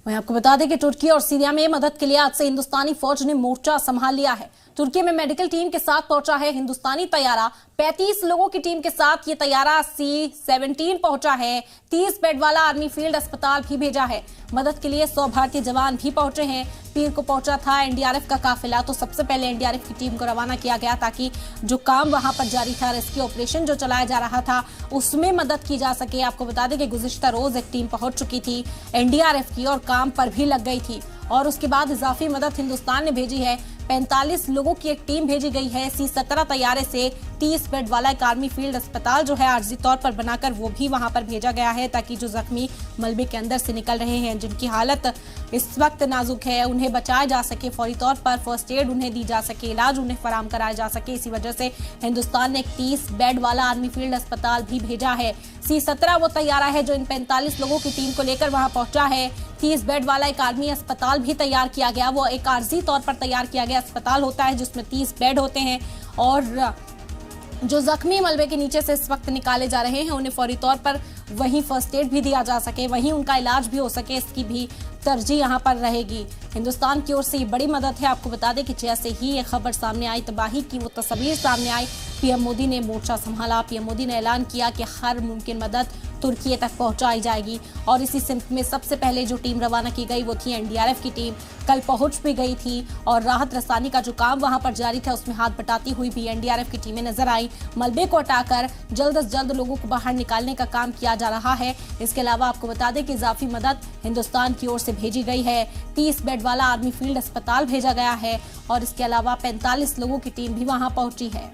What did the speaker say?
वहीं आपको बता दें कि तुर्की और सीरिया में मदद के लिए आज से हिंदुस्तानी फौज ने मोर्चा संभाल लिया है। तुर्की में मेडिकल टीम के साथ पहुंचा है हिंदुस्तानी तैयारा। 35 लोगों की टीम के साथ ये तैयारा C-17 पहुंचा है। 30 बेड वाला आर्मी फील्ड अस्पताल भी भेजा है। मदद के लिए 100 भारतीय जवान भी पहुंचे हैं। पीर को पहुंचा था एनडीआरएफ का काफिला, तो सबसे पहले एनडीआरएफ की टीम को रवाना किया गया ताकि जो काम वहां पर जारी था, रेस्क्यू ऑपरेशन जो चलाया जा रहा था, उसमें मदद की जा सके। आपको बता दें कि गुज़िश्ता रोज एक टीम पहुंच चुकी थी एनडीआरएफ की और काम पर भी लग गई थी और उसके बाद इजाफी मदद हिंदुस्तान ने भेजी है। 45 लोगों की एक टीम भेजी गई है। C-17 तैयारे से 30 बेड वाला एक आर्मी फील्ड अस्पताल जो है आर्जी तौर पर बनाकर वो भी वहां पर भेजा गया है ताकि जो जख्मी मलबे के अंदर से निकल रहे हैं, जिनकी हालत इस वक्त नाजुक है, उन्हें बचाया जा सके, फौरी तौर पर फर्स्ट एड उन्हें दी जा सके, इलाज उन्हें फराम कराया जा सके। इसी वजह से हिंदुस्तान ने एक 30 बेड वाला आर्मी फील्ड अस्पताल भी भेजा है। C-17 वो तैयारा है जो इन 45 लोगों की टीम को लेकर वहां पहुंचा है। 30 बेड वाला एक आर्मी अस्पताल भी तैयार किया गया। वो एक आर्जी तौर पर तैयार किया गया अस्पताल होता है जिसमें 30 बेड होते हैं और जो जख्मी मलबे के नीचे से इस वक्त निकाले जा रहे हैं उन्हें फौरी तौर पर वहीं फर्स्ट एड भी दिया जा सके, वहीं उनका इलाज भी हो सके, इसकी भी तरजीह यहां पर रहेगी। हिंदुस्तान की ओर से ये बड़ी मदद है। आपको बता दें कि जैसे ही ये खबर सामने आई, तबाही की वो तस्वीर सामने आई, पीएम मोदी ने मोर्चा संभाला। पीएम मोदी ने ऐलान किया कि हर मुमकिन मदद तुर्की तक पहुंचाई जाएगी और इसी सिमत में सबसे पहले जो टीम रवाना की गई वो थी एनडीआरएफ की टीम। कल पहुंच भी गई थी और राहत रसानी का जो काम वहां पर जारी था उसमें हाथ बटाती हुई भी एनडीआरएफ की टीमें नजर आई। मलबे को हटाकर जल्द से जल्द लोगों को बाहर निकालने का काम किया जा रहा है। इसके अलावा आपको बता दें कि इजाफी मदद हिंदुस्तान की ओर से भेजी गई है। 30 बेड वाला आर्मी फील्ड अस्पताल भेजा गया है और इसके अलावा 45 लोगों की टीम भी वहां पहुंची है।